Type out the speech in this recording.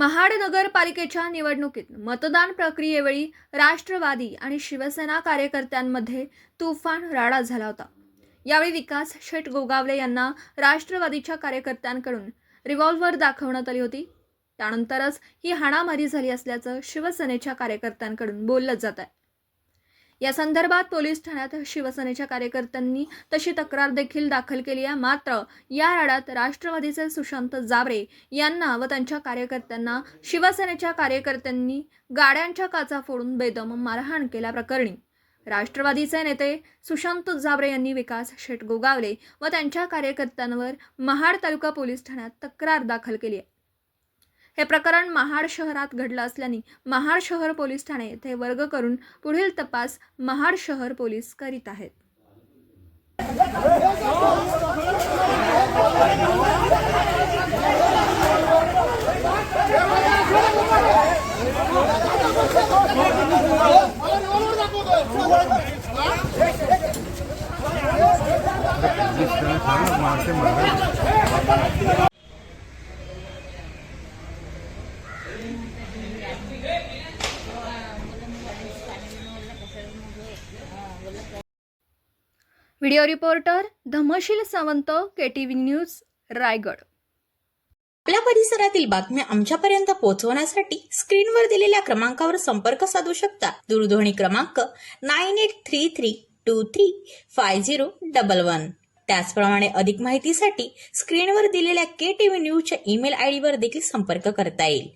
महाड नगरपालिकेच्या निवडणुकीत मतदान प्रक्रियेवेळी राष्ट्रवादी आणि शिवसेना कार्यकर्त्यांमध्ये तुफान राडा झाला होता। यावेळी विकास शेठ गोगावले यांना राष्ट्रवादीच्या कार्यकर्त्यांकडून रिव्हॉल्वर दाखवण्यात आली होती। त्यानंतरच ही हाणामारी झाली असल्याचं शिवसेनेच्या कार्यकर्त्यांकडून बोललं जात आहे। या संदर्भात पोलीस ठाण्यात शिवसेनेच्या कार्यकर्त्यांनी तशी तक्रार देखील दाखल केली आहे। मात्र या राडात राष्ट्रवादीचे सुशांत जावरे यांना व त्यांच्या कार्यकर्त्यांना शिवसेनेच्या कार्यकर्त्यांनी गाड्यांच्या काचा फोडून बेदम मारहाण केल्याप्रकरणी राष्ट्रवादीचे नेते सुशांत जावरे यांनी विकास शेठ गोगावले व त्यांच्या कार्यकर्त्यांवर महाड तालुका पोलीस ठाण्यात तक्रार दाखल केली आहे। हे प्रकरण महाड शहरात घडलं असल्याने महाड शहर पोलीस ठाणे येथे वर्ग करून पुढील तपास महाड शहर पोलीस करीत आहेत। Video reporter Dhamsheel Sawant, KTV news, Raigad. आपल्या परिसरातील बातम्या आमच्यापर्यंत पोहोचवण्यासाठी स्क्रीनवर दिलेल्या क्रमांकावर संपर्क साधू शकता। दूरध्वनी क्रमांक 9833235011। त्याचप्रमाणे अधिक माहितीसाठी स्क्रीनवर दिलेल्या KTV न्यूजच्या ईमेल आयडीवर देखील संपर्क करता येईल।